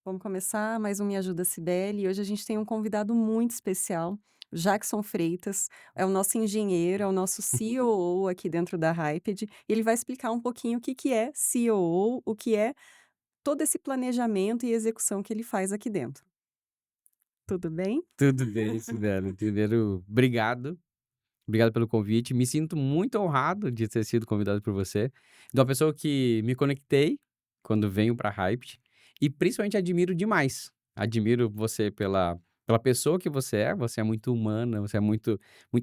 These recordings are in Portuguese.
Vamos começar mais um Me Ajuda Cibele e hoje a gente tem um convidado muito especial, Jackson Freitas, é o nosso engenheiro, é o nosso COO aqui dentro da Hyped, e ele vai explicar um pouquinho o que que é COO, o que é todo esse planejamento e execução que ele faz aqui dentro. Tudo bem? Tudo bem, Sibeli. Primeiro, obrigado pelo convite. Me sinto muito honrado de ter sido convidado por você, de uma pessoa que me conectei quando venho para Hyped e principalmente admiro demais. Admiro você pela pessoa que você é muito humana, você é muito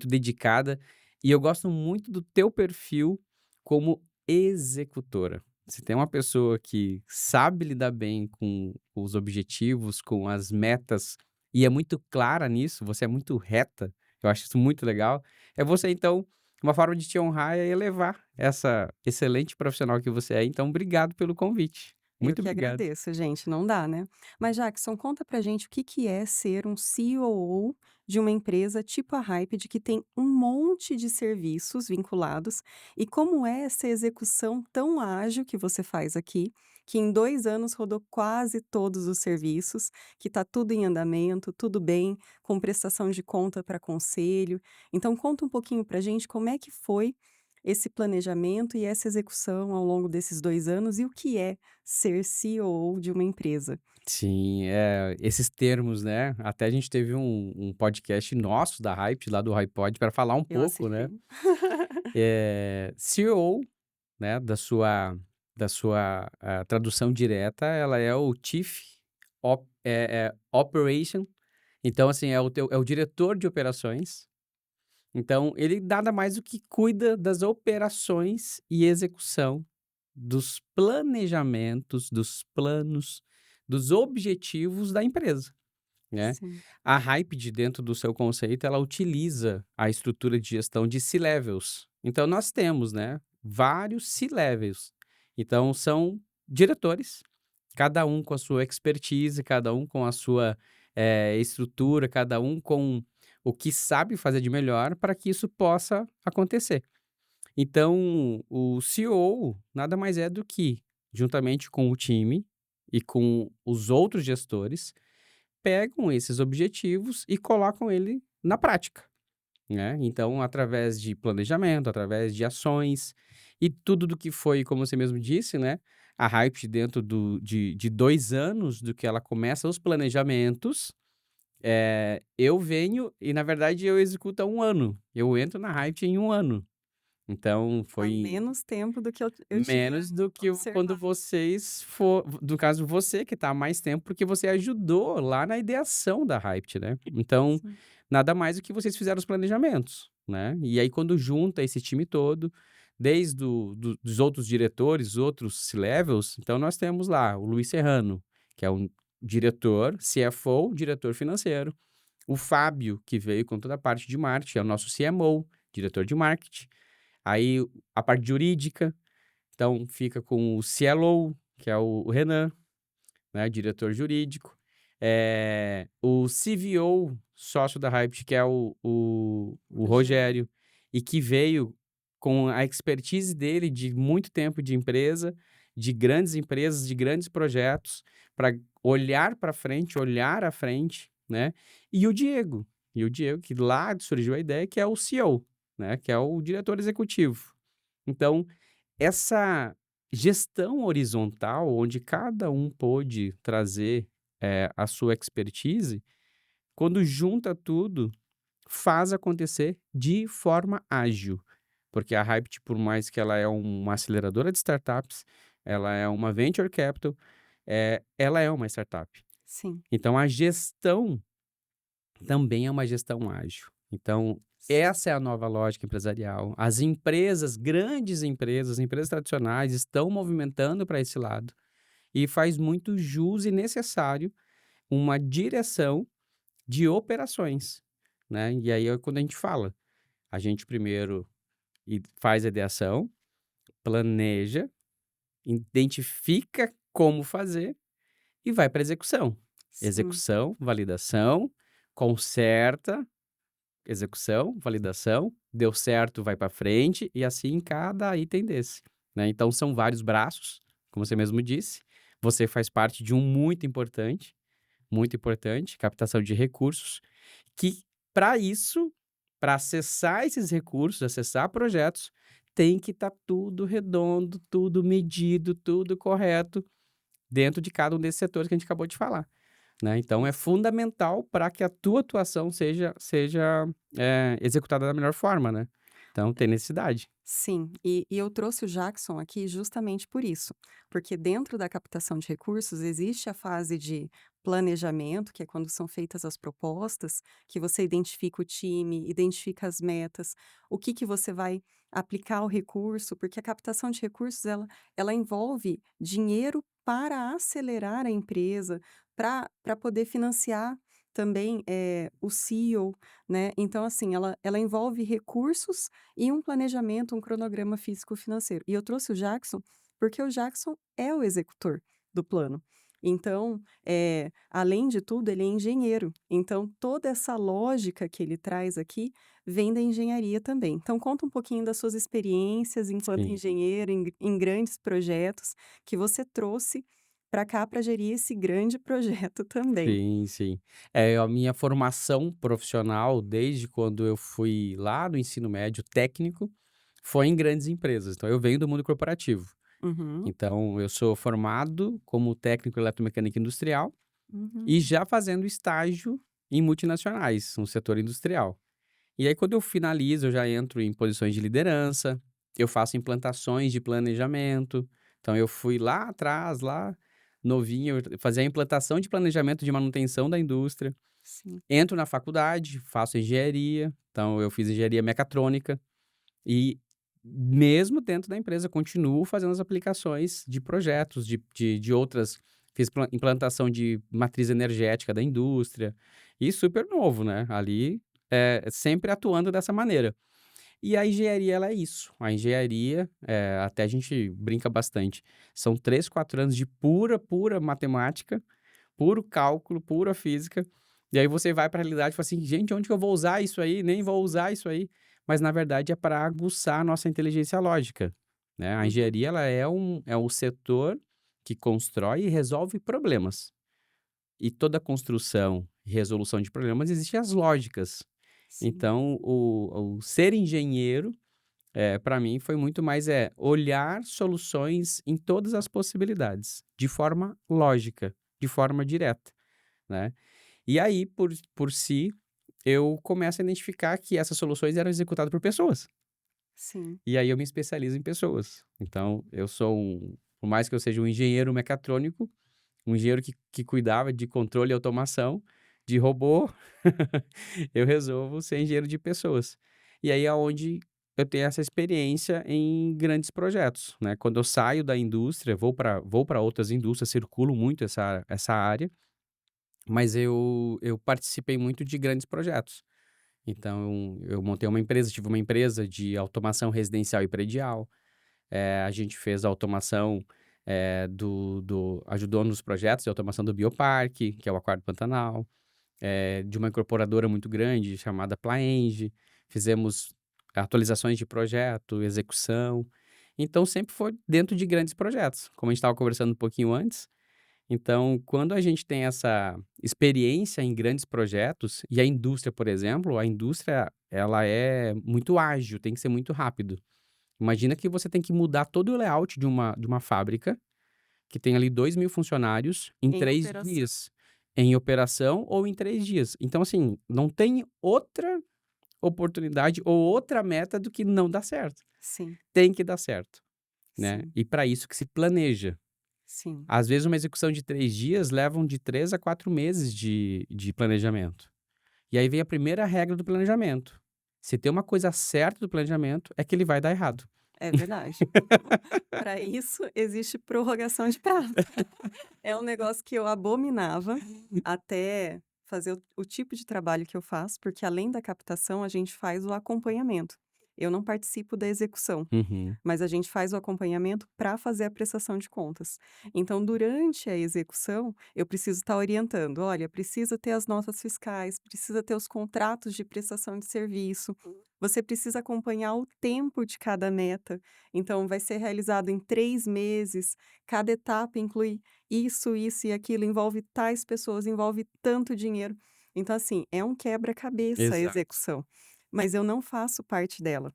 dedicada e eu gosto muito do teu perfil como executora. Se tem uma pessoa que sabe lidar bem com os objetivos, com as metas e é muito clara nisso, você é muito reta, eu acho isso muito legal. É você então, uma forma de te honrar é elevar essa excelente profissional que você é, então obrigado pelo convite. Eu Muito que obrigado. agradeço, gente, não dá, né. Mas Jackson, conta pra gente o que que é ser um COO de uma empresa tipo a Hyped, que tem um monte de serviços vinculados, e como é essa execução tão ágil que você faz aqui, que em 2 anos rodou quase todos os serviços, que tá tudo em andamento, tudo bem, com prestação de conta para conselho. Então conta um pouquinho pra gente como é que foi esse planejamento e essa execução ao longo desses 2 anos, e o que é ser CEO de uma empresa. Sim, esses termos, né, até a gente teve um podcast nosso da Hype, lá do HyPod, para falar um Eu pouco, né, assisti. CEO, né, da sua tradução direta, ela é o Chief Operation, então assim, é o diretor de operações. Então, ele nada mais do que cuida das operações e execução dos planejamentos, dos planos, dos objetivos da empresa, né. Sim, A Hyped, dentro do seu conceito, ela utiliza a estrutura de gestão de C-levels. Então nós temos, né, vários C-levels. Então são diretores, cada um com a sua expertise, cada um com a sua, estrutura, cada um com o que sabe fazer de melhor para que isso possa acontecer. Então, o CEO nada mais é do que, juntamente com o time e com os outros gestores, pegam esses objetivos e colocam ele na prática, né. Então, através de planejamento, através de ações e tudo do que foi, como você mesmo disse, né, a Hype dentro de 2 anos do que ela começa os planejamentos, eu venho e na verdade eu executo há 1 ano. Eu entro na Hype em 1 ano. Então há foi menos tempo do que eu tinha menos do que quando observado. vocês for no caso você que está há mais tempo, porque você ajudou lá na ideação da Hyped, né. Então, Sim. nada mais do que vocês fizeram os planejamentos, né. E aí quando junta esse time todo, desde dos outros diretores, outros C-levels, então nós temos lá o Luiz Serrano, que é um diretor, CFO, diretor financeiro. O Fábio, que veio com toda a parte de marketing, é o nosso CMO, diretor de marketing. Aí a parte jurídica, então fica com o CLO, que é o Renan, né, diretor jurídico. O CVO, sócio da Hyped, que é o Rogério. Rogério, e que veio com a expertise dele de muito tempo de empresa, de grandes empresas, de grandes projetos, para olhar para frente, olhar à frente, né. E o Diego, que lá surgiu a ideia, que é o CEO, né, que é o diretor executivo. Então essa gestão horizontal, onde cada um pôde trazer, a sua expertise, quando junta tudo, faz acontecer de forma ágil. Porque a Hyped, por mais que ela é uma aceleradora de startups, ela é uma venture capital, ela é uma startup. Sim, Então a gestão também é uma gestão ágil. Então, sim. essa é a nova lógica empresarial. As empresas, grandes empresas, empresas tradicionais, estão movimentando para esse lado e faz muito jus e necessário uma direção de operações, né? E aí é quando a gente fala, a gente primeiro faz a ideação, planeja, identifica como fazer e vai para execução. Sim. Execução, validação, conserta. Execução, validação, deu certo, vai para frente e assim cada item desse, né. Então são vários braços, como você mesmo disse, Você faz parte de um muito importante, captação de recursos, que para isso, para acessar esses recursos, acessar projetos, tem que estar tudo redondo, tudo medido, tudo correto, dentro de cada um desses setores que a gente acabou de falar, né. Então é Isso. fundamental para que a tua atuação seja, executada da melhor forma, né. Então tem necessidade. Sim, e eu trouxe o Jackson aqui justamente por isso, porque dentro da captação de recursos existe a fase de planejamento, que é quando são feitas as propostas, que você identifica o time, identifica as metas, o que que você vai aplicar o recurso, porque a captação de recursos ela envolve dinheiro para acelerar a empresa, para poder financiar também o CEO, né? Então, assim, ela envolve recursos e um planejamento, um cronograma físico-financeiro. E eu trouxe o Jackson, porque o Jackson é o executor do plano. Então, além de tudo, ele é engenheiro. Então, toda essa lógica que ele traz aqui vem da engenharia também. Então, conta um pouquinho das suas experiências enquanto Sim. engenheiro em grandes projetos que você trouxe para cá para gerir esse grande projeto também. Sim, sim. É, a minha formação profissional, desde quando eu fui lá no ensino médio técnico, foi em grandes empresas. Então, eu venho do mundo corporativo. Uhum, Então, eu sou formado como técnico em eletromecânica industrial uhum. e já fazendo estágio em multinacionais, no setor industrial. E aí, quando eu finalizo, eu já entro em posições de liderança, eu faço implantações de planejamento. Então, eu fui lá atrás, lá novinho, eu fazia a implantação de planejamento de manutenção da indústria. Sim, Entro na faculdade, faço engenharia, então eu fiz engenharia mecatrônica e mesmo dentro da empresa continuo fazendo as aplicações de projetos de outras, fiz implantação de matriz energética da indústria, e super novo, né, ali, sempre atuando dessa maneira. E a engenharia ela é isso, a engenharia, até a gente brinca bastante, são 3 4 anos de pura matemática, puro cálculo, pura física, e aí você vai para a realidade e fala assim: "Gente, onde que eu vou usar isso aí? Nem vou usar isso aí". Mas na verdade é para aguçar a nossa inteligência lógica, né. A uhum. engenharia ela é um setor que constrói e resolve problemas. E toda construção e resolução de problemas existem as lógicas. Sim, Então o ser engenheiro, para mim foi muito mais, olhar soluções em todas as possibilidades, de forma lógica, de forma direta, né. E aí, por si, eu começo a identificar que essas soluções eram executadas por pessoas. sim. E aí eu me especializo em pessoas. Então, eu sou por mais que eu seja um engenheiro mecatrônico, um engenheiro que cuidava de controle e automação, de robô, eu resolvo ser engenheiro de pessoas. E aí é onde eu tenho essa experiência em grandes projetos, né. Quando eu saio da indústria, vou para outras indústrias, circulo muito essa área, mas eu participei muito de grandes projetos. Então, eu montei uma empresa, tive uma empresa de automação residencial e predial. A gente fez a automação, ajudou nos projetos de automação do bioparque, que é o Aquário do Pantanal, de uma incorporadora muito grande chamada Plaenge. Fizemos atualizações de projeto, execução. Então sempre foi dentro de grandes projetos, como a gente estava conversando um pouquinho antes. Então, quando a gente tem essa experiência em grandes projetos, e a indústria, por exemplo, a indústria ela é muito ágil, tem que ser muito rápido. Imagina que você tem que mudar todo o layout de uma fábrica, que tem ali 2.000 funcionários, em Em 3 operação. dias, em operação ou em 3 dias. Então, assim, não tem outra oportunidade ou outra meta do que não dar certo. Sim, Tem que dar certo, né. sim, E para isso que se planeja. sim. Às vezes uma execução de 3 dias levam de 3 a 4 meses de planejamento. E aí vem a primeira regra do planejamento: se tem uma coisa certa do planejamento, é que ele vai dar errado. É verdade. Para isso existe prorrogação de prazo. É um negócio que eu abominava até fazer o tipo de trabalho que eu faço, porque além da captação, a gente faz o acompanhamento. Eu não participo da execução. Uhum. Mas a gente faz o acompanhamento para fazer a prestação de contas. Então, durante a execução, eu preciso estar orientando: olha, precisa ter as notas fiscais, precisa ter os contratos de prestação de serviço, você precisa acompanhar o tempo de cada meta. Então, vai ser realizado em 3 meses, cada etapa inclui isso e aquilo, envolve tais pessoas, envolve tanto dinheiro. Então, assim, é um quebra-cabeça a Exato. execução, mas eu não faço parte dela.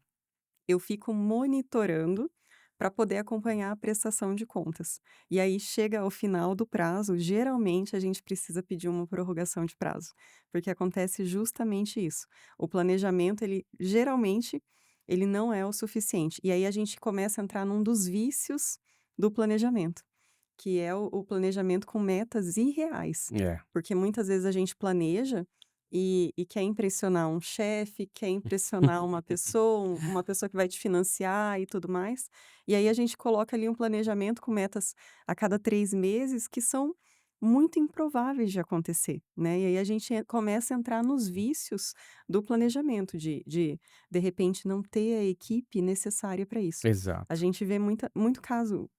Eu fico monitorando para poder acompanhar a prestação de contas. E aí chega ao final do prazo, geralmente a gente precisa pedir uma prorrogação de prazo, porque acontece justamente isso. O planejamento, ele geralmente ele não é o suficiente. E aí a gente começa a entrar num dos vícios do planejamento, que é o planejamento com metas irreais. É. Porque muitas vezes a gente planeja e quer impressionar um chefe, quer impressionar uma pessoa que vai te financiar e tudo mais. E aí a gente coloca ali um planejamento com metas a cada 3 meses que são muito improváveis de acontecer, né. E aí a gente começa a entrar nos vícios do planejamento, de repente, não ter a equipe necessária para isso. A Exato. gente vê muito caso,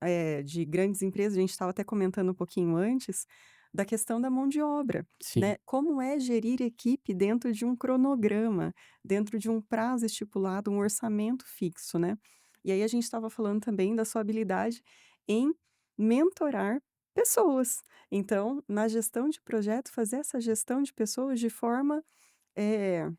de grandes empresas, a gente estava até comentando um pouquinho antes, da questão da mão de obra, Sim. né. Como é gerir equipe dentro de um cronograma, dentro de um prazo estipulado, um orçamento fixo, né. E aí a gente estava falando também da sua habilidade em mentorar pessoas. Então, na gestão de projeto, fazer essa gestão de pessoas de forma, eh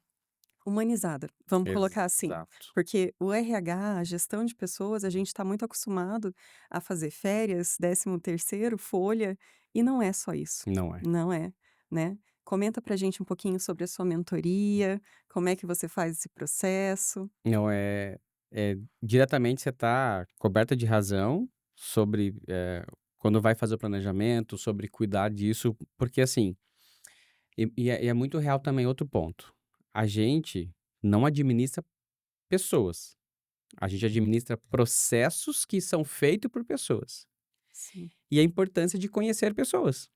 humanizada, vamos colocar assim, Exato. porque o RH, a gestão de pessoas, a gente está muito acostumado a fazer férias, 13º, folha, e não é só isso, Não é. não é, né. Comenta pra gente um pouquinho sobre a sua mentoria, como é que você faz esse processo? Não, diretamente você está coberta de razão sobre, quando vai fazer o planejamento, sobre cuidar disso, porque assim, e é muito real também outro ponto, a gente não administra pessoas, a gente administra processos que são feitos por pessoas. Sim, E a importância de conhecer pessoas,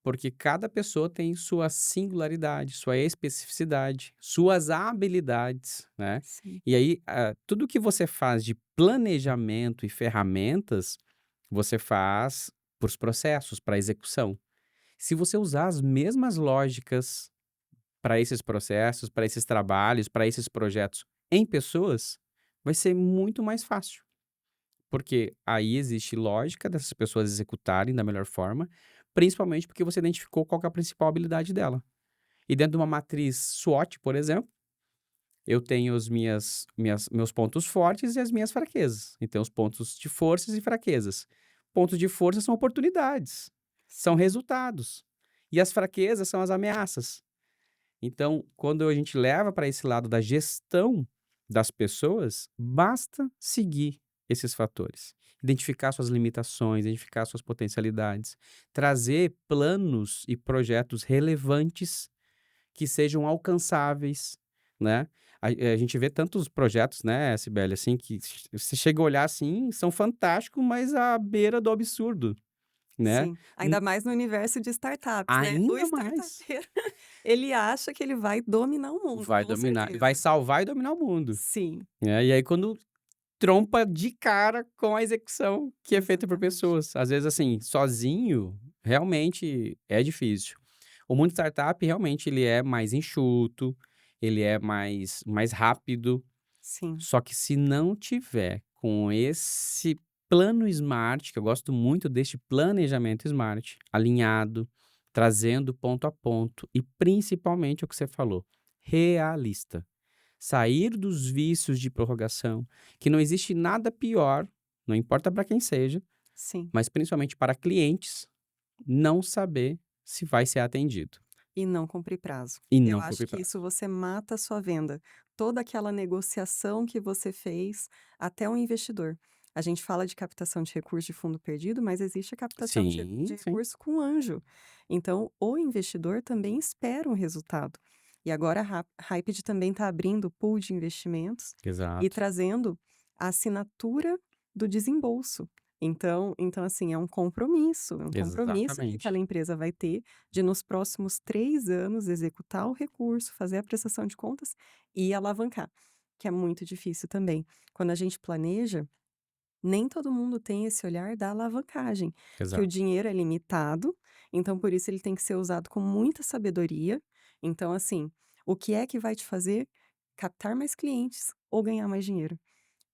porque cada pessoa tem sua singularidade, sua especificidade, suas habilidades, né. sim, E aí, tudo que você faz de planejamento e ferramentas, você faz para os processos, para a execução. Se você usar as mesmas lógicas para esses processos, para esses trabalhos, para esses projetos em pessoas, vai ser muito mais fácil. Porque aí existe lógica dessas pessoas executarem da melhor forma, principalmente porque você identificou qual que é a principal habilidade dela. E dentro de uma matriz SWOT, por exemplo, eu tenho os meus pontos fortes e as minhas fraquezas. Então, os pontos de forças e fraquezas. Pontos de força são oportunidades, são sim, resultados. E as fraquezas são as ameaças. Então, quando a gente leva para esse lado da gestão das pessoas, basta seguir esses fatores. Identificar suas limitações, identificar suas potencialidades, trazer planos e projetos relevantes que sejam alcançáveis, né. A gente vê tantos projetos, né, Sibeli, assim, que você chega a olhar, assim, são fantásticos, mas à beira do absurdo, né. sim. Ainda mais no universo de startups, né. O Ainda mais. startupeiro, ele acha que ele vai dominar o mundo, Vai com dominar, vai certeza. salvar e dominar o mundo, Sim, né. E aí quando trompa de cara com a execução que é feita por exatamente. pessoas. Às vezes, assim, sozinho, realmente é difícil. O mundo startup realmente ele é mais enxuto, ele é mais rápido, Sim, só que se não tiver com esse plano smart, que eu gosto muito deste planejamento smart, alinhado, trazendo ponto a ponto e principalmente o que você falou, realista. Sair dos vícios de prorrogação, que não existe nada pior, não importa para quem seja, sim. mas principalmente para clientes, não saber se vai ser atendido E não cumprir prazo. e Eu não acho cumprir que isso prazo. você mata a sua venda. Toda aquela negociação que você fez até o investidor. A gente fala de captação de recurso de fundo perdido, mas existe a captação de Sim, sim, recurso com anjo. Então, o investidor também espera um resultado. E agora a Hyped também está abrindo o pool de investimentos e exato, trazendo a assinatura do desembolso. Então assim, é um compromisso que aquela exatamente, empresa vai ter de nos próximos 3 anos executar o recurso, fazer a prestação de contas e alavancar, que é muito difícil também. Quando a gente planeja, nem todo mundo tem esse olhar da alavancagem, que o exato. dinheiro é limitado, então por isso ele tem que ser usado com muita sabedoria. Então assim, o que é que vai te fazer captar mais clientes ou ganhar mais dinheiro?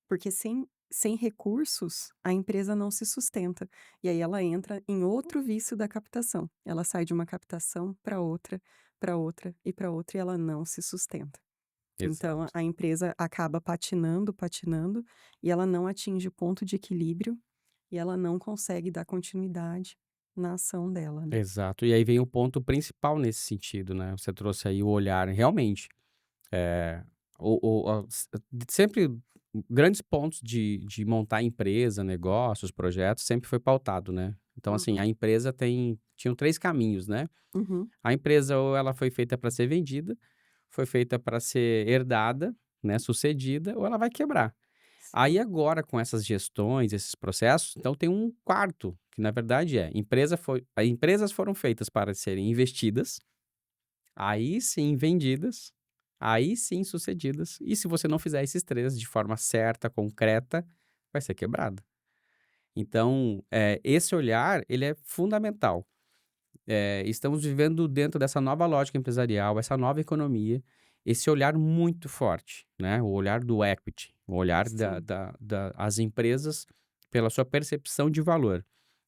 Porque sem sem recursos, a empresa não se sustenta. E aí ela entra em outro vício da captação. Ela sai de uma captação para outra e para outra e ela não se sustenta. Então a Exato. a empresa acaba patinando, patinando e ela não atinge o ponto de equilíbrio e ela não consegue dar continuidade na ação dela, né. Exato. E aí vem o ponto principal nesse sentido, né, você trouxe aí o olhar, realmente, eh, o a s sempre grandes pontos de montar empresa, negócios, projetos, sempre foi pautado, né. Então, assim, a Uhum, empresa tinham 3 caminhos, né. uhum, A empresa ou ela foi feita para ser vendida, foi feita para ser herdada, né, sucedida, ou ela vai quebrar. sim, Aí agora com essas gestões, esses processos, então tem um quarto, que na verdade empresas foram feitas para serem investidas, aí sim vendidas, aí sim sucedidas, e se você não fizer esses 3 de forma certa, concreta, vai ser quebrada. Então, esse olhar, ele é fundamental. Estamos vivendo dentro dessa nova lógica empresarial, essa nova economia, esse olhar muito forte, né, o olhar do equity, o olhar sim, as empresas pela sua percepção de valor.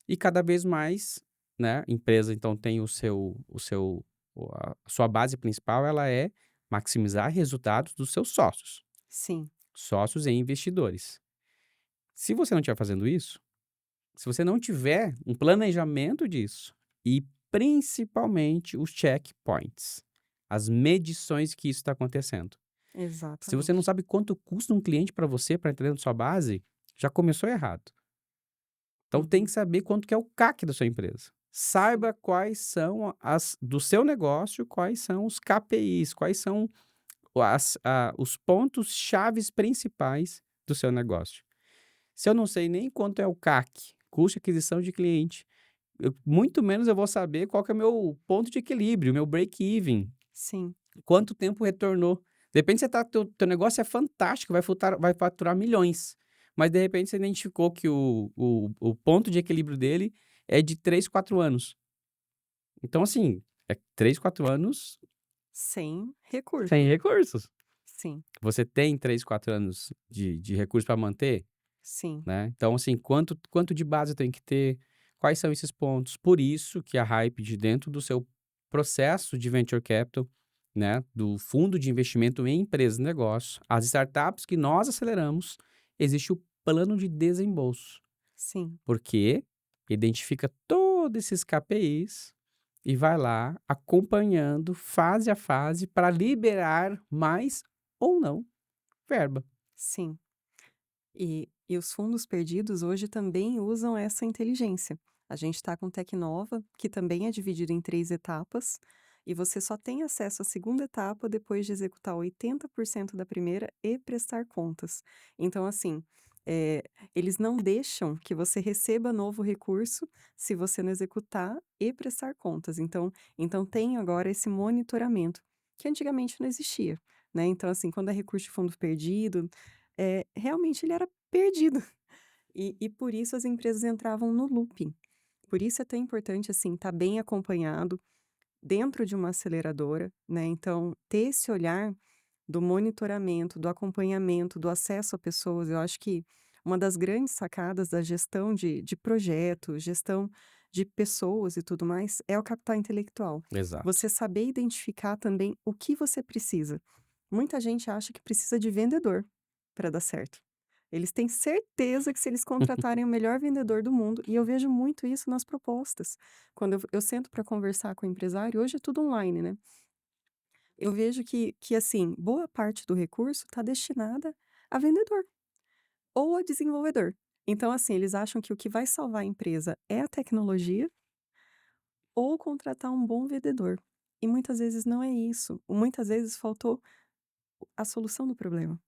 E cada vez mais, né, empresa então tem a sua base principal ela é maximizar resultados dos seus sócios, sim, sócios e investidores. Se você não estiver fazendo isso, se você não tiver um planejamento disso e principalmente os checkpoints, as medições que isso está acontecendo. Se você não exatamente. sabe quanto custa um cliente para você para entrar dentro da sua base, já começou errado. Então tem que Uhum, saber quanto que é o CAC da sua empresa. sim, Saiba quais são as do seu negócio, quais são os KPIs, quais são os pontos chaves principais do seu negócio. Se eu não sei nem quanto é o CAC, custo de aquisição de cliente, muito menos eu vou saber qual que é o meu ponto de equilíbrio, meu break even, sim, quanto tempo retornou. De repente você teu negócio é fantástico, vai faturar milhões, mas de repente você identificou que o ponto de equilíbrio dele é de 3 4 anos. Então assim, é 3 4 anos sem sem recurso. recursos. Sim, Você tem 3 4 anos de recurso para manter? sim, Né, então assim, quanto de base eu tenho que ter, quais são esses pontos. Por isso que a Hype de dentro do seu processo de venture capital, né, do fundo de investimento em empresas e negócios, as startups que nós aceleramos, existe o plano de desembolso, sim, porque identifica todos esses KPIs e vai lá acompanhando fase a fase para liberar mais ou não verba. sim. E os fundos perdidos hoje também usam essa inteligência. A gente está com Tecnova, que também é dividido em 3 etapas, e você só tem acesso à segunda etapa depois de executar 80% da primeira e prestar contas. Então, assim, eh, eles não deixam que você receba novo recurso se você não executar e prestar contas. Então tem agora esse monitoramento, que antigamente não existia, né. Então, assim, quando é recurso de fundo perdido, realmente ele era perdido. E por isso as empresas entravam no looping. Por isso é tão importante, assim, estar bem acompanhado dentro de uma aceleradora, né, então ter esse olhar do monitoramento, do acompanhamento, do acesso a pessoas, eu acho que uma das grandes sacadas da gestão de projetos, gestão de pessoas e tudo mais, é o capital intelectual. Exato. Você saber identificar também o que você precisa. Muita gente acha que precisa de vendedor para dar certo. Eles têm certeza que se eles contratarem o melhor vendedor do mundo, e eu vejo muito isso nas propostas. Quando eu sento para conversar com o empresário, hoje é tudo online, né? Eu vejo que assim, boa parte do recurso está destinada a vendedor ou a desenvolvedor. Então, assim, eles acham que o que vai salvar a empresa é a tecnologia ou contratar um bom vendedor. E muitas vezes não é isso. Muitas vezes faltou a solução do problema.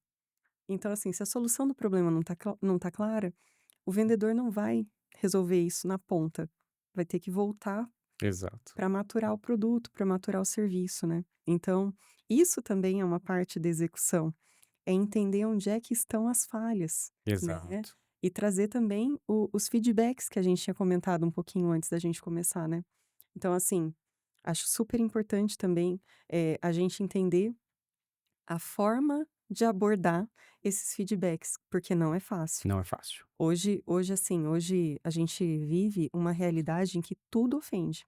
Então, assim, se a solução do problema não tá clara, o vendedor não vai resolver isso na ponta. Vai ter que voltar Exato, para maturar o produto, para maturar o serviço, né. Então, isso também é uma parte da execução, é entender onde é que estão as falhas, né, exato. e trazer também os feedbacks que a gente tinha comentado um pouquinho antes da gente começar, né. Então, assim, acho super importante também, a gente entender a forma de abordar esses feedbacks, porque não é fácil. Não é fácil. Hoje a gente vive uma realidade em que tudo ofende,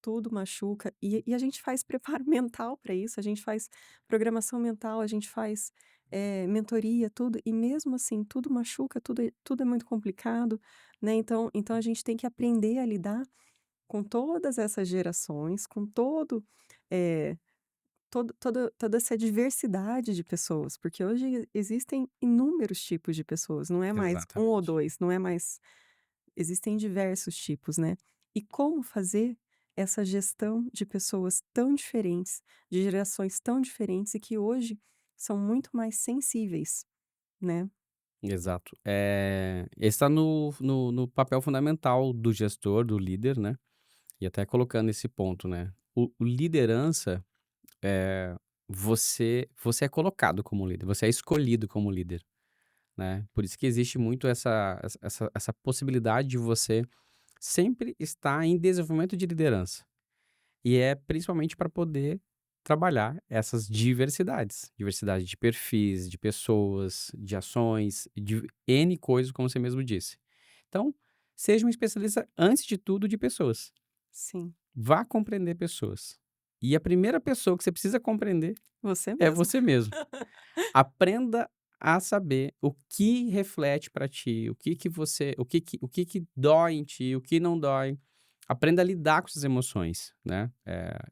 tudo machuca, e a gente faz preparo mental para isso, a gente faz programação mental, a gente faz, mentoria, tudo, e mesmo assim tudo machuca, tudo é muito complicado, né, então a gente tem que aprender a lidar com todas essas gerações, com eh, toda essa diversidade de pessoas, porque hoje existem inúmeros tipos de pessoas, não é mais um ou Exatamente. 2, não é mais, existem diversos tipos, né. E como fazer essa gestão de pessoas tão diferentes, de gerações tão diferentes e que hoje são muito mais sensíveis, né. Exato. Esse tá no papel fundamental do gestor, do líder, né, e até colocando esse ponto, né, o liderança, eh, você é colocado como líder, você é escolhido como líder, né, por isso que existe muito essa possibilidade de você sempre estar em desenvolvimento de liderança. E é principalmente para poder trabalhar essas diversidades, diversidade de perfis, de pessoas, de ações, de N coisas, como você mesmo disse. Então, seja um especialista, antes de tudo, de pessoas. Sim, Vá compreender pessoas. E a primeira pessoa que você precisa compreender você é mesmo. você mesmo. Aprenda a saber o que reflete para ti, o que que dói em ti, o que não dói. Aprenda a lidar com essas emoções, né,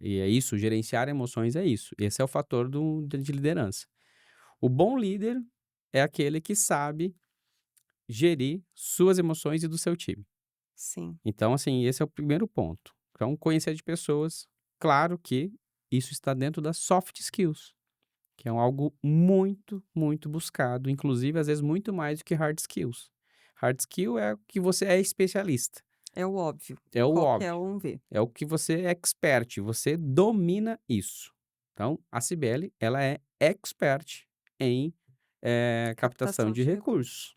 e é isso, gerenciar emoções é isso, esse é o fator de liderança. O bom líder é aquele que sabe gerir suas emoções e do seu time. Sim, Então, assim, esse é o primeiro ponto. Então, conhecer de pessoas, claro que isso está dentro das soft skills. Que é algo muito, muito buscado, inclusive, às vezes, muito mais do que hard skills. Hard skill é o que você é especialista, é o óbvio, é que o qualquer óbvio, um vê. é o que você é expert, você domina isso. Então, a Cibele, ela é expert em, captação Captação de de recursos. recursos.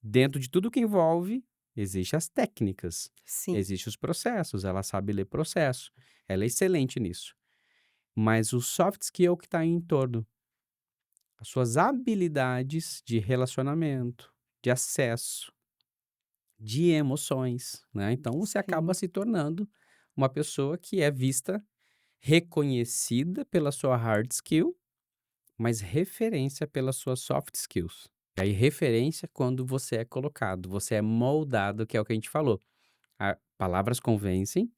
Dentro de tudo que envolve, existem as técnicas, Sim, existem os processos, ela sabe ler processo, ela é excelente nisso. Mas o soft skill que está em torno, as suas habilidades de relacionamento, de acesso, de emoções, né. Então você acaba sim, se tornando uma pessoa que é vista, reconhecida pela sua hard skill, mas referência pelas suas soft skills. E aí referência quando você é colocado, você é moldado, que é o que a gente falou. Palavras convencem,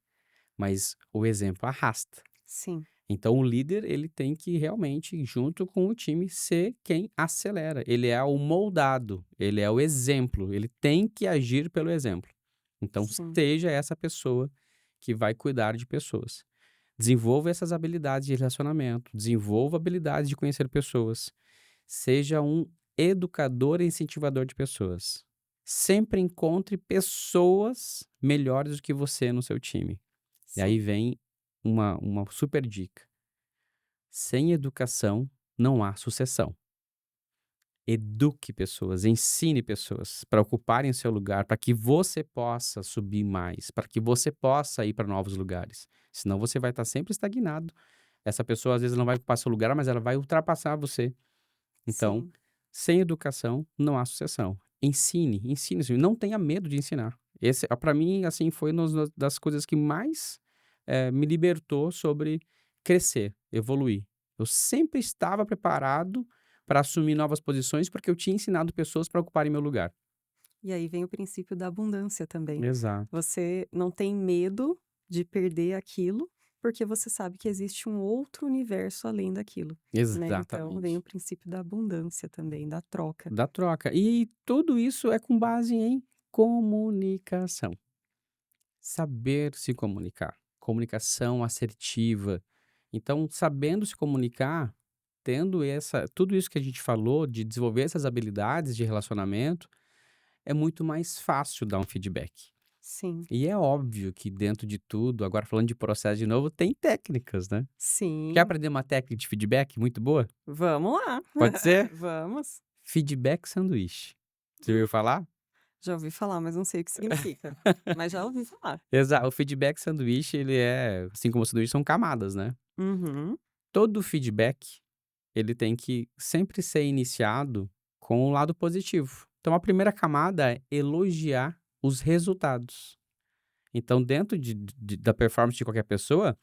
mas o exemplo arrasta. sim, Então o líder, ele tem que realmente, junto com o time, ser quem acelera. Ele é o moldado, ele é o exemplo, ele tem que agir pelo exemplo. Então sim, seja essa pessoa que vai cuidar de pessoas. Desenvolva essas habilidades de relacionamento, desenvolva habilidades de conhecer pessoas. Seja um educador e incentivador de pessoas. Sempre encontre pessoas melhores do que você no seu time. E aí sim, vem uma super dica. Sem educação, não há sucessão. Eduque pessoas, ensine pessoas para ocuparem o seu lugar, para que você possa subir mais, para que você possa ir para novos lugares. Senão você vai estar sempre estagnado. Essa pessoa às vezes não vai ocupar seu lugar, mas ela vai ultrapassar você. Então, sim. sem educação, não há sucessão. Ensine, ensine, assim, não tenha medo de ensinar. Esse, para mim, assim, foi uma das coisas que mais me libertou sobre crescer, evoluir. Eu sempre estava preparado para assumir novas posições, porque eu tinha ensinado pessoas para ocuparem meu lugar. E aí vem o princípio da abundância também. Exato, Você não tem medo de perder aquilo, porque você sabe que existe um outro universo além daquilo, né. Então vem o exatamente. princípio da abundância também, da troca. Da troca. E tudo isso é com base em comunicação. Saber se comunicar, comunicação assertiva. Então, sabendo se comunicar, tendo essa tudo isso que a gente falou de desenvolver essas habilidades de relacionamento, é muito mais fácil dar um feedback. Sim, E é óbvio que dentro de tudo, agora falando de processo de novo, tem técnicas, né. Quer sim. aprender uma técnica de feedback muito boa? Vamos lá. Pode ser? Vamos. Feedback sanduíche. Você ouviu falar? Já ouvi falar, mas não sei o que significa, mas já ouvi falar. O feedback sanduíche, ele é assim como o sanduíche são camadas, né. Uhum. Todo feedback ele tem que sempre ser iniciado com o lado positivo. Então a primeira camada é elogiar os resultados. Então dentro da performance de qualquer pessoa,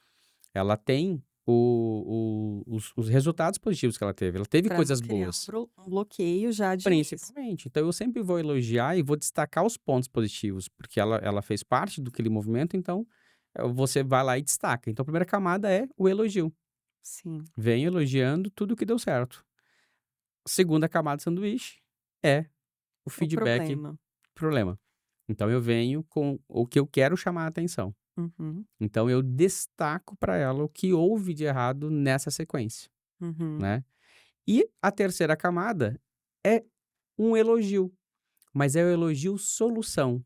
ela tem os resultados positivos que ela teve. Ela teve Para não coisas criar boas, um bloqueio já de início. principalmente. Então eu sempre vou elogiar e vou destacar os pontos positivos, porque ela fez parte do aquele movimento, então, você vai lá e destaca. Então a primeira camada é o elogio. Sim, Vem elogiando tudo que deu certo. Segunda camada do sanduíche é o o feedback, problema. problema. Então eu venho com o que eu quero chamar a atenção. Uhum, Então eu destaco para ela o que houve de errado nessa sequência, uhum. né. E a terceira camada é um elogio, mas é o elogio solução.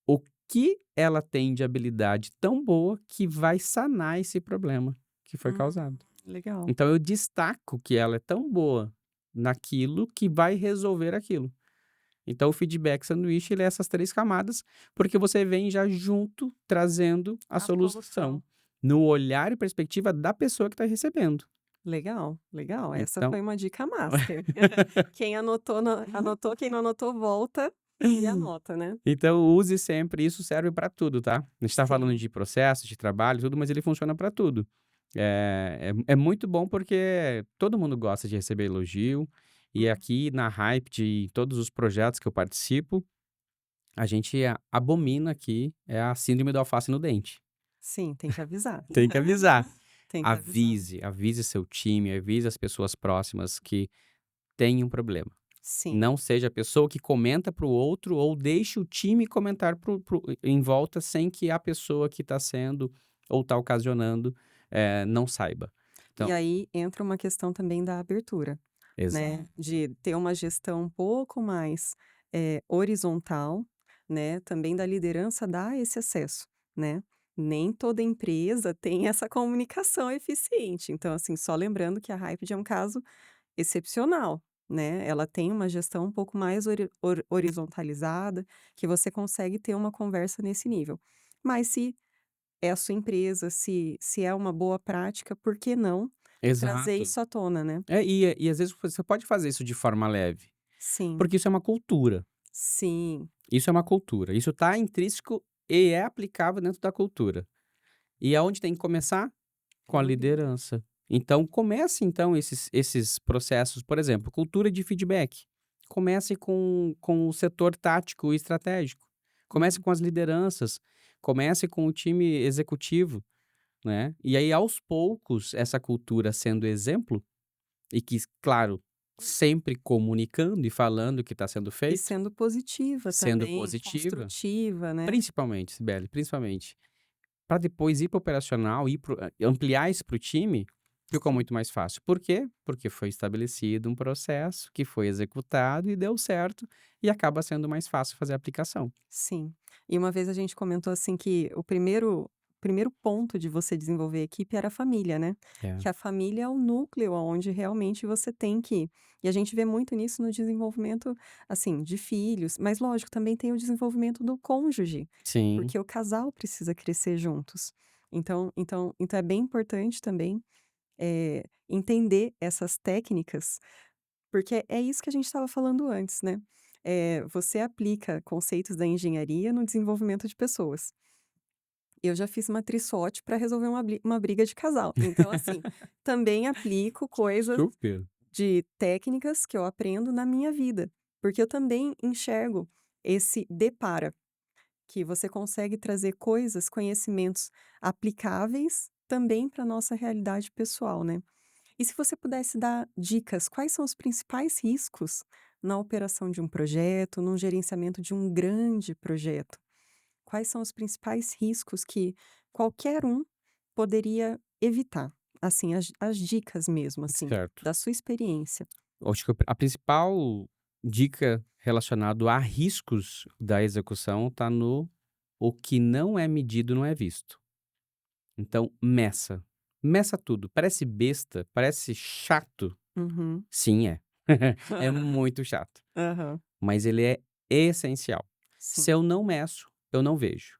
O que ela tem de habilidade tão boa que vai sanar esse problema que foi Hum, causado. legal. Então eu destaco que ela é tão boa naquilo que vai resolver aquilo. Então o feedback sanduíche, ele é essas 3 camadas, porque você vem já junto trazendo a A solução. solução, no olhar e perspectiva da pessoa que está recebendo. Legal, legal. Essa Então foi uma dica master. Quem anotou, anotou, quem não anotou, volta e anota, né? então use sempre, isso serve para tudo, tá. A gente está falando Sim. de processo, de trabalho, tudo, mas ele funciona para tudo. É muito bom porque todo mundo gosta de receber elogio, e Uhum. aqui na Hype, de todos os projetos que eu participo, a gente abomina aqui, é a síndrome do alface no dente. Sim, tem que avisar. Tem que avisar. Tem que avisar. Avise seu time, avise as pessoas próximas que tem um problema. Sim, Não seja a pessoa que comenta para o outro ou deixe o time comentar em volta sem que a pessoa que está sendo ou está ocasionando, não saiba. e Então aí entra uma questão também da abertura, né, exato, de ter uma gestão um pouco mais, horizontal, né, também da liderança dar esse acesso, né. Nem toda empresa tem essa comunicação eficiente, então, assim, só lembrando que a Hyped é um caso excepcional, né, ela tem uma gestão um pouco mais horizontalizada, que você consegue ter uma conversa nesse nível. Mas se é a sua empresa, se é uma boa prática, por que não trazer exato. isso à tona, né? E às vezes você pode fazer isso de forma leve, Sim, porque isso é uma cultura. sim. Isso é uma cultura. Isso está intrínseco e é aplicável dentro da cultura. E aonde tem que começar? Com É a no líder. liderança. Então comece então esses processos, por exemplo, cultura de feedback. Comece com o setor tático e estratégico. Comece Uhum. com as lideranças, comece com o time executivo, né. E aí aos poucos, essa cultura sendo exemplo, e que claro, sempre comunicando e falando o que está sendo E feito, sendo positiva sendo também, positiva, construtiva, né? principalmente, Sibeli, principalmente. Para depois ir para o operacional, ampliar isso para o time, ficou Sim. muito mais fácil. Por quê? Porque foi estabelecido um processo que foi executado e deu certo, e acaba sendo mais fácil fazer a aplicação. Sim. E uma vez a gente comentou, assim, que o primeiro ponto de você desenvolver a equipe era a família, né. É. Que a família é o núcleo aonde realmente você tem que e a gente vê muito nisso no desenvolvimento, assim, de filhos, mas lógico, também tem o desenvolvimento do cônjuge, Sim, porque o casal precisa crescer juntos. Então é bem importante também, entender essas técnicas porque é isso que a gente estava falando antes, né. Você aplica conceitos da engenharia no desenvolvimento de pessoas. Eu já fiz matriz SWOT para resolver uma briga de casal. Então, assim, também aplico coisas super. de técnicas que eu aprendo na minha vida, porque eu também enxergo esse depara, que você consegue trazer coisas, conhecimentos aplicáveis também para nossa realidade pessoal, né. E se você pudesse dar dicas, quais são os principais riscos na operação de um projeto, num gerenciamento de um grande projeto? Quais são os principais riscos que qualquer um poderia evitar? Assim, as dicas mesmo, assim, Certo. da sua experiência. Eu acho que a principal dica relacionado a riscos da execução está no: o que não é medido não é visto. Então meça. Meça tudo. Parece besta, parece chato. Uhum. Sim, é. É muito chato, Aham. mas ele é essencial. Se Sim. eu não meço, eu não vejo.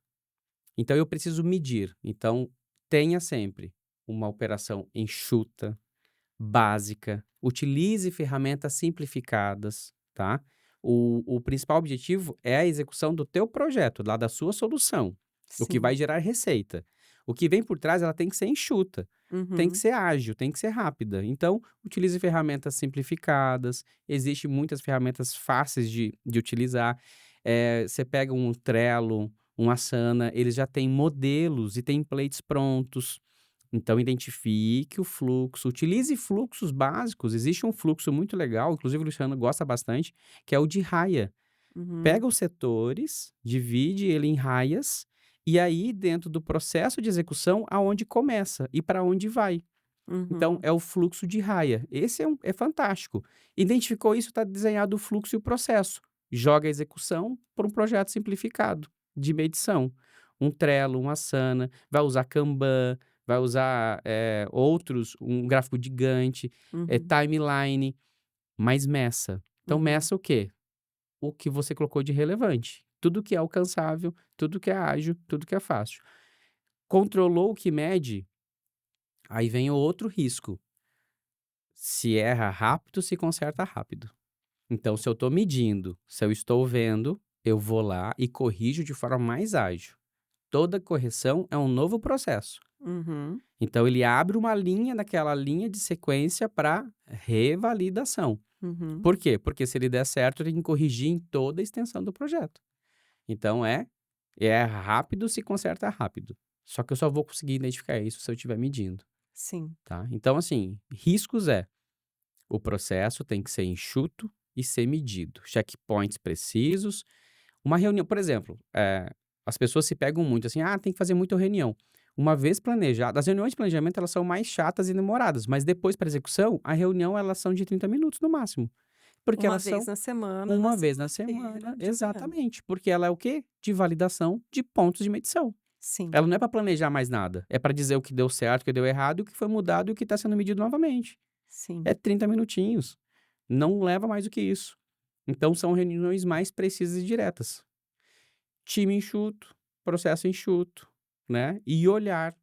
Então eu preciso medir. Então tenha sempre uma operação enxuta, básica, utilize ferramentas simplificadas, tá. O principal objetivo é a execução do teu projeto, lá da sua solução, o que Sim. vai gerar receita. O que vem por trás, ela tem que ser enxuta, tem que Uhum. ser ágil, tem que ser rápida. Então, utilize ferramentas simplificadas, existe muitas ferramentas fáceis de utilizar. Você pega um Trello, um Asana, eles já têm modelos e templates prontos. Então identifique o fluxo, utilize fluxos básicos, existe um fluxo muito legal, inclusive o Luciano gosta bastante, que é o de raia. Uhum. Pega os setores, divide ele em raias, e aí dentro do processo de execução, aonde começa e para onde vai. Então Uhum. é o fluxo de raia. Esse é fantástico. Identificou isso, está desenhado o fluxo e o processo. Joga a execução para um projeto simplificado de medição. Um Trello, um Asana, vai usar Kanban, vai usar outros, um gráfico de Gantt, Uhum. timeline, mas meça. Então Uhum. meça o quê? O que você colocou de relevante. Tudo que é alcançável, tudo que é ágil, tudo que é fácil. Controlou o que mede, aí vem o outro risco. Se erra rápido, se conserta rápido. Então, se eu estou medindo, se eu estou vendo, eu vou lá e corrijo de forma mais ágil. Toda correção é um novo processo. Uhum. Então, ele abre uma linha naquela linha de sequência para revalidação. Uhum. Por quê? Porque se ele der certo, ele tem que corrigir em toda a extensão do projeto. Então, é rápido, se conserta rápido. Só que eu só vou conseguir identificar isso se eu estiver medindo, Sim. tá? Então, assim, riscos o processo tem que ser enxuto e ser medido. Checkpoints precisos. Uma reunião, por exemplo, as pessoas se pegam muito assim: "Ah, tem que fazer muita reunião". Uma vez planejada as reuniões de planejamento, elas são mais chatas e demoradas, mas depois para execução, a reunião elas são de 30 minutos no máximo, porque Uma elas vez são na semana, na uma vez na segunda-feira semana de manhã. exatamente, porque ela é o quê? De validação de pontos de medição. Sim. Ela não é para planejar mais nada, é para dizer o que deu certo, o que deu errado, o que foi mudado e o que está sendo medido novamente. É Sim. 30 minutinhos. Não leva mais do que isso. Então são reuniões mais precisas e diretas. Time enxuto, processo enxuto, né? E olhar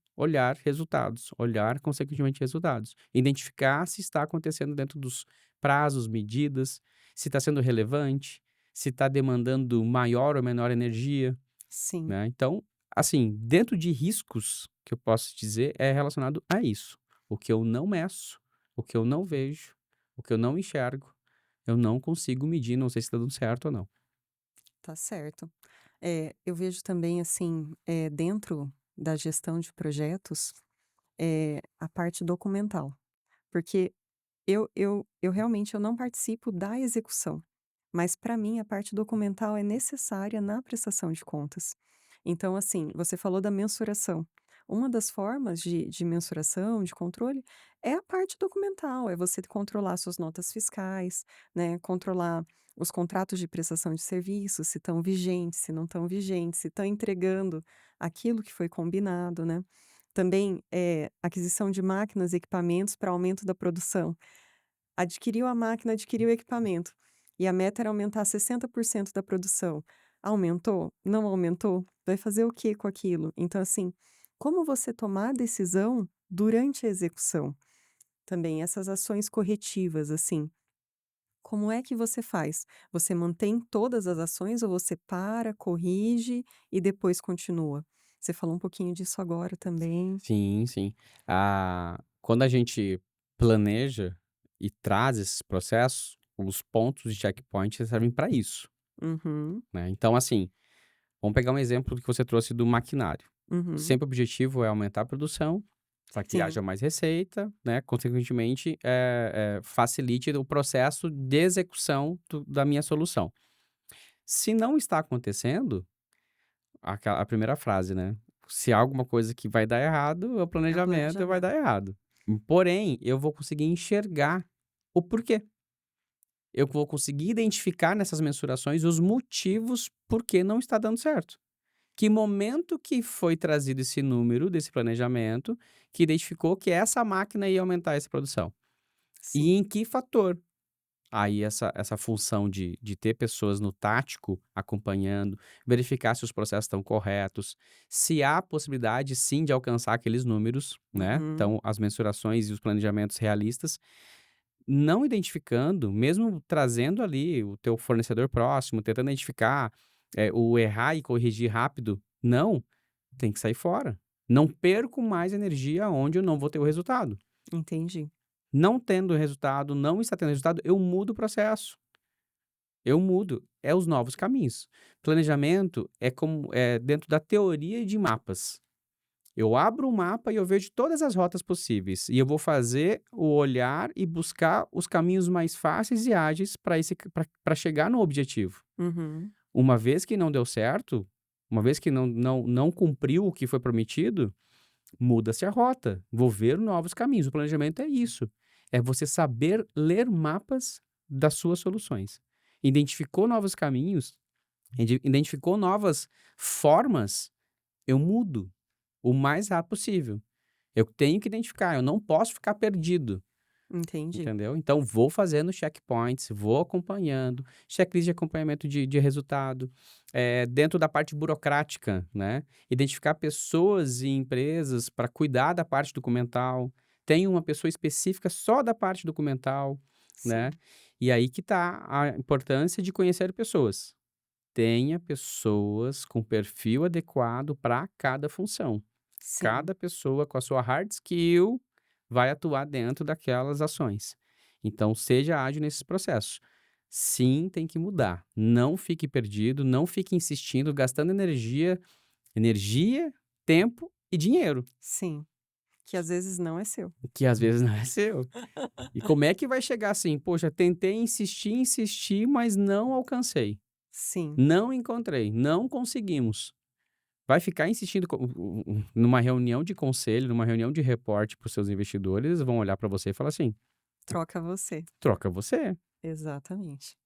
resultados, olhar consequentemente resultados. Identificar se está acontecendo dentro dos prazos, medidas, se está sendo relevante, se está demandando maior ou menor energia, Sim. né? Então, assim, dentro de riscos que eu posso dizer é relacionado a isso. O que eu não meço, o que eu não vejo, o que eu não enxergo, eu não consigo medir, não sei se está dando certo ou não. Tá certo. Eu vejo também, assim, dentro da gestão de projetos, a parte documental, porque eu realmente eu não participo da execução, mas para mim a parte documental é necessária na prestação de contas. Então, assim, você falou da mensuração. Uma das formas de mensuração, de controle, é a parte documental, é você controlar suas notas fiscais, né, controlar os contratos de prestação de serviços, se estão vigentes, se não estão vigentes, se estão entregando aquilo que foi combinado, né. Também, aquisição de máquinas e equipamentos para aumento da produção. Adquiriu a máquina, adquiriu o equipamento, e a meta era aumentar 60% da produção. Aumentou? Não aumentou? Vai fazer o quê com aquilo? Então, assim, como você tomar a decisão durante a execução? Também essas ações corretivas, assim, como é que você faz? Você mantém todas as ações ou você para, corrige e depois continua? Você falou um pouquinho disso agora também. Sim, sim. Quando a gente planeja e traz esses processos, os pontos de checkpoint servem para isso, Uhum, né? Então, assim, vamos pegar um exemplo que você trouxe do maquinário. uhum. Sempre o objetivo é aumentar a produção, para que haja Sim, mais receita, né, consequentemente, facilite o processo de execução da minha solução. Se não está acontecendo, a primeira frase, né, se há alguma coisa que vai dar errado, o é o planejamento vai planejamento. dar errado. Porém, eu vou conseguir enxergar o porquê. Eu vou conseguir identificar nessas mensurações os motivos por que não está dando certo. Que momento que foi trazido esse número desse planejamento, que identificou que essa máquina ia aumentar essa produção? E Sim. em que fator? Aí essa função de ter pessoas no tático acompanhando, verificar se os processos estão corretos, se há possibilidade sim de alcançar aqueles números, né, Uhum, então as mensurações e os planejamentos realistas, não identificando, mesmo trazendo ali o teu fornecedor próximo, tentando identificar, o errar e corrigir rápido, não, tem que sair fora. Não perco mais energia onde eu não vou ter o resultado. entendi. Não tendo resultado, não está tendo resultado, eu mudo o processo. Eu mudo, é os novos caminhos. Planejamento é como dentro da teoria de mapas. Eu abro um mapa e eu vejo todas as rotas possíveis, e eu vou fazer o olhar e buscar os caminhos mais fáceis e ágeis para esse para chegar no objetivo. Uhum, Uma vez que não deu certo, uma vez que não cumpriu o que foi prometido, muda-se a rota, vou ver novos caminhos. O planejamento é isso, é você saber ler mapas das suas soluções. Identificou novos caminhos, identificou novas formas, eu mudo o mais rápido possível. Eu tenho que identificar, eu não posso ficar perdido, entendi. entendeu? Então vou fazendo checkpoints, vou acompanhando, checklist de acompanhamento de resultado, dentro da parte burocrática, né, identificar pessoas e empresas para cuidar da parte documental, tem uma pessoa específica só da parte documental, né, Sim, e aí que tá a importância de conhecer pessoas. Tenha pessoas com perfil adequado para cada função. sim, Cada pessoa com a sua hard skill vai atuar dentro daquelas ações. Então, seja ágil nesses processos. Sim, tem que mudar. Não fique perdido, não fique insistindo, gastando energia, tempo e dinheiro, sim. Que às vezes não é seu. que às vezes não é seu. E como é que vai chegar assim? Poxa, tentei insistir, mas não alcancei. Sim, Não encontrei, não conseguimos. Vai ficar insistindo numa reunião de conselho, numa reunião de reporte para os seus investidores, eles vão olhar para você e falar assim: troca você. "Troca você". Exatamente.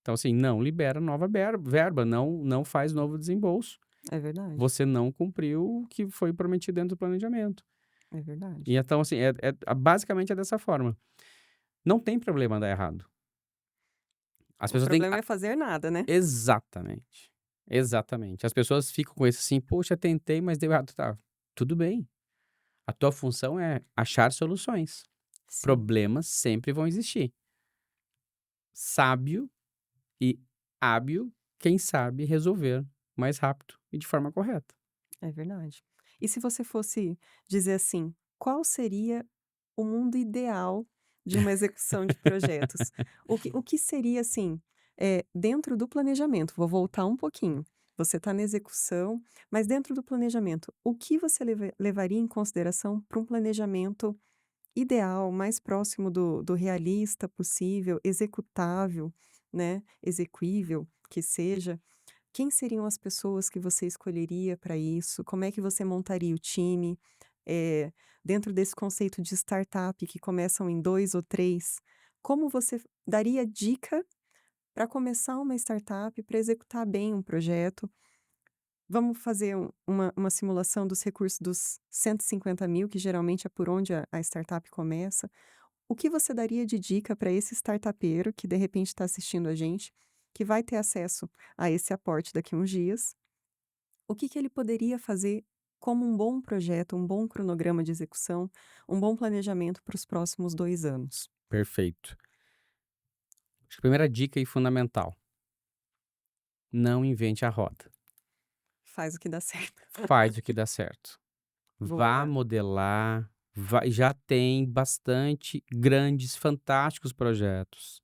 Então, assim, não libera nova verba, não faz novo desembolso. É verdade, Você não cumpriu o que foi prometido dentro do planejamento. é E verdade. então, assim, basicamente é dessa forma. Não tem problema dar errado. As O pessoas têm problema é fazer nada, né. exatamente, exatamente. As pessoas ficam com esse assim: "Poxa, tentei, mas deu errado". Tá, tudo bem. A tua função é achar soluções. Sim, Problemas sempre vão existir. Sábio e hábil quem sabe resolver mais rápido e de forma correta. é verdade. E se você fosse dizer assim, qual seria o mundo ideal de uma execução de projetos? O que seria, assim, dentro do planejamento, vou voltar um pouquinho. Você está na execução, mas dentro do planejamento, o que você levaria em consideração para um planejamento ideal, mais próximo do realista possível, executável, né, exequível que seja? Quem seriam as pessoas que você escolheria para isso? Como é que você montaria o time? Dentro desse conceito de startup que começam em 2 ou 3, como você daria dica para começar uma startup, para executar bem um projeto? Vamos fazer uma simulação dos recursos dos 150.000, que geralmente é por onde a startup começa. O que você daria de dica para esse startupeiro que de repente está assistindo a gente, que vai ter acesso a esse aporte daqui a uns dias? O que que ele poderia fazer como um bom projeto, um bom cronograma de execução, um bom planejamento para os próximos 2 anos? Perfeito. Acho que a primeira dica e fundamental: não invente a roda. Faz o que dá certo. Faz o que dá certo. Vá Boa. modelar, já tem bastante grandes, fantásticos projetos.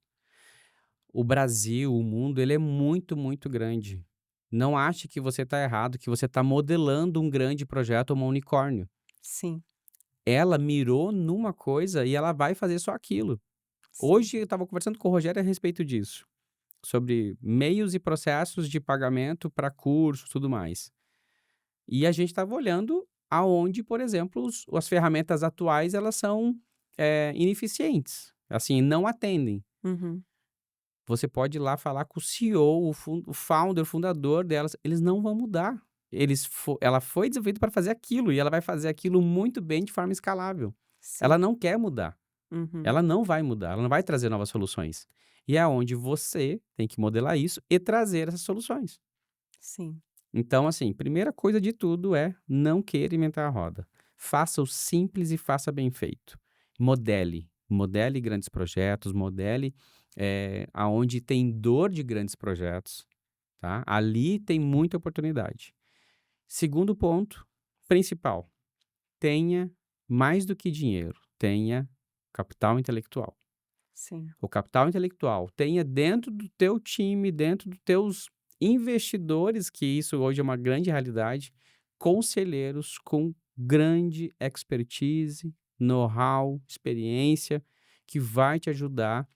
O Brasil, o mundo, ele é muito, muito grande. Não ache que você está errado, que você está modelando um grande projeto, uma unicórnio. Sim, Ela mirou numa coisa e ela vai fazer só aquilo. sim. Hoje eu estava conversando com o Rogério a respeito disso, sobre meios e processos de pagamento para cursos, tudo mais. E a gente estava olhando aonde, por exemplo, as ferramentas atuais elas são ineficientes, assim, não atendem. Uhum. Você pode ir lá falar com o CEO, o founder, o fundador delas, eles não vão mudar. Ela foi desenvolvida para fazer aquilo e ela vai fazer aquilo muito bem de forma escalável. Ela Sim. não quer mudar. Uhum. Ela não vai mudar, ela não vai trazer novas soluções. E é onde você tem que modelar isso e trazer essas soluções. sim, Então, assim, primeira coisa de tudo é não queira inventar a roda. Faça o simples e faça bem feito. Modele. Modele grandes projetos, modele aonde tem dor de grandes projetos, tá? Ali tem muita oportunidade. Segundo ponto, principal, tenha mais do que dinheiro, tenha capital intelectual. sim. O capital intelectual tenha dentro do teu time, dentro dos teus investidores, que isso hoje é uma grande realidade, conselheiros com grande expertise, know-how, experiência, que vai te ajudar,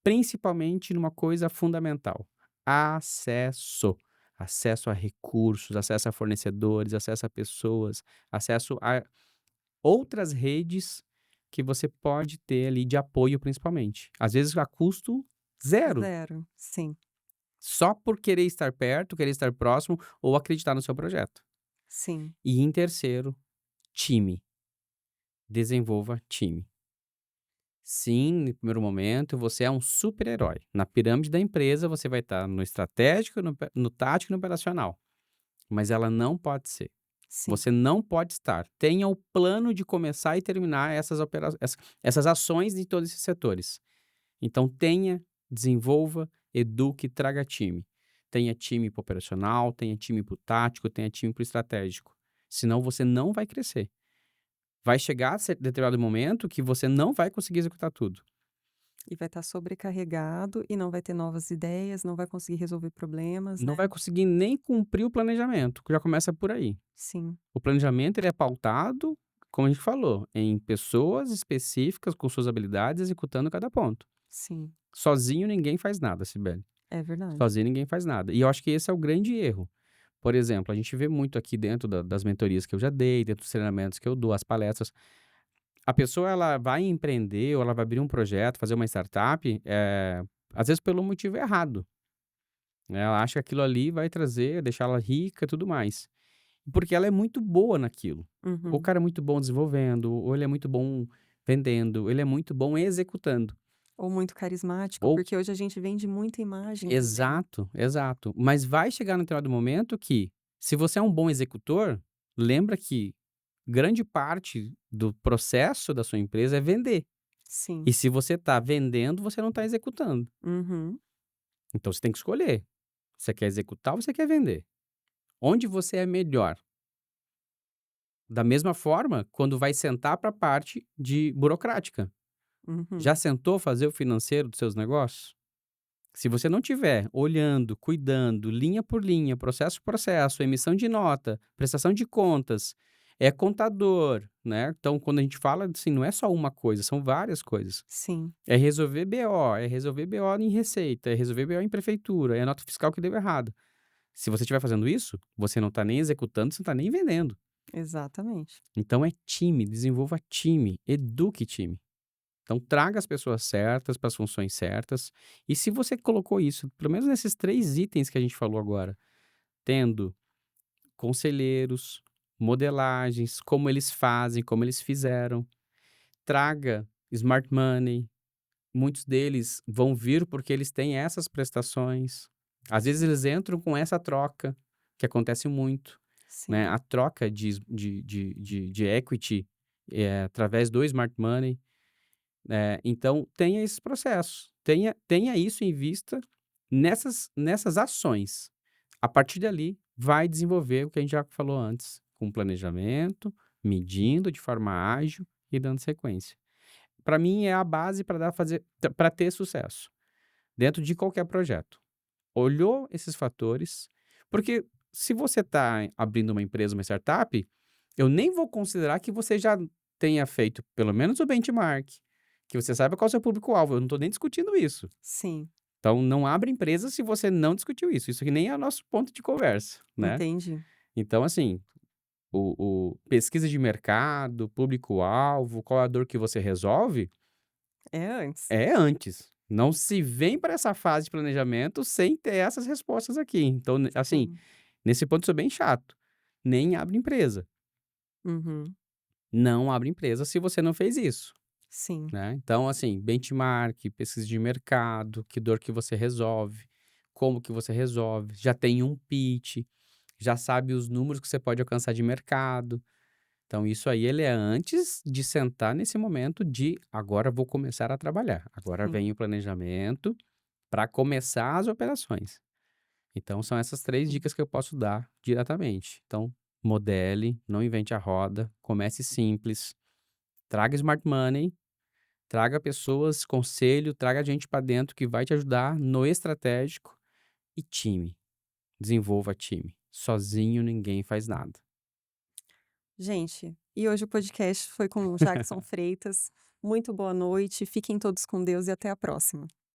principalmente numa coisa fundamental: acesso. Acesso a recursos, acesso a fornecedores, acesso a pessoas, acesso a outras redes que você pode ter ali de apoio principalmente. Às vezes a custo zero, Zero. Sim, só por querer estar perto, querer estar próximo ou acreditar no seu projeto. sim. E em terceiro, time. Desenvolva time. Sim, no primeiro momento você é um super-herói. Na pirâmide da empresa você vai estar no estratégico, no tático e no operacional. Mas ela não pode ser. Sim. Você não pode estar. Tenha o plano de começar e terminar essas ações em todos esses setores. Então tenha, desenvolva, eduque, traga time. Tenha time para operacional, tenha time para o tático, tenha time para o estratégico. Senão você não vai crescer. Vai chegar a determinado momento que você não vai conseguir executar tudo. E vai estar sobrecarregado e não vai ter novas ideias, não vai conseguir resolver problemas, Não né. vai conseguir nem cumprir o planejamento, que já começa por aí. Sim, O planejamento ele é pautado, como a gente falou, em pessoas específicas com suas habilidades executando cada ponto. sim. Sozinho ninguém faz nada, Sibeli. É verdade. Sozinho ninguém faz nada. E eu acho que esse é o grande erro. Por exemplo, a gente vê muito aqui dentro das mentorias que eu já dei, dentro dos treinamentos que eu dou, as palestras. A pessoa ela vai empreender ou ela vai abrir um projeto, fazer uma startup, às vezes pelo motivo errado. Né? Ela acha que aquilo ali vai trazer, deixar ela rica e tudo mais. Porque ela é muito boa naquilo. O Uhum. cara é muito bom desenvolvendo, ou ele é muito bom vendendo, ele é muito bom executando. Ou muito carismático, Ou porque hoje a gente vende muita imagem também. exato, exato. Mas vai chegar num determinado momento que, se você é um bom executor, lembra que grande parte do processo da sua empresa é vender. Sim. E se você está vendendo, você não está executando. Uhum. Então você tem que escolher. Você quer executar ou você quer vender? Onde você é melhor? Da mesma forma, quando vai sentar para a parte de burocrática. Já Uhum. sentou fazer o financeiro dos seus negócios? Se você não tiver olhando, cuidando, linha por linha, processo por processo, emissão de nota, prestação de contas, é contador, né? Então, quando a gente fala assim, não é só uma coisa, são várias coisas. Sim, É resolver BO em receita, é resolver BO em prefeitura, é a nota fiscal que deu errado. Se você estiver fazendo isso, você não está nem executando, você não está nem vendendo. exatamente. Então é time, desenvolva time, eduque time. Então traga as pessoas certas para as funções certas. E se você colocou isso, pelo menos nesses 3 itens que a gente falou agora, tendo conselheiros, modelagens, como eles fazem, como eles fizeram, traga smart money. Muitos deles vão vir porque eles têm essas prestações. Às vezes eles entram com essa troca, que acontece muito, né? Sim, A troca de equity através do smart money. Então tenha esses processos, tenha isso em vista nessas ações. A partir dali, vai desenvolver o que a gente já falou antes, com planejamento, medindo de forma ágil e dando sequência. Para mim é a base para ter sucesso, dentro de qualquer projeto. Olhou esses fatores, porque se você está abrindo uma empresa, uma startup, eu nem vou considerar que você já tenha feito pelo menos o benchmark, que você saiba qual é o seu público-alvo, eu não estou nem discutindo isso. sim, Então não abre empresa se você não discutiu isso, isso aqui nem é o nosso ponto de conversa, né. entendi. Então assim, o pesquisa de mercado, público-alvo, qual é a dor que você resolve, É antes. é antes. Não se vem para essa fase de planejamento sem ter essas respostas aqui. Então, assim, Sim. nesse ponto eu sou bem chato. Nem abre empresa. Uhum. Não abre empresa se você não fez isso. Sim, né. Então, assim, benchmark, pesquisa de mercado, que dor que você resolve, como que você resolve, já tem um pitch, já sabe os números que você pode alcançar de mercado. Então isso aí ele é antes de sentar nesse momento de: "Agora vou começar a trabalhar". Agora sim. vem o planejamento para começar as operações. Então são essas 3 Sim. dicas que eu posso dar diretamente. Então, modele, não invente a roda, comece simples, traga smart money, traga pessoas, conselho, traga gente para dentro que vai te ajudar no estratégico e time, desenvolva time. Sozinho ninguém faz nada. Gente, e hoje o podcast foi com o Jackson Freitas. Muito boa noite, fiquem todos com Deus e até a próxima.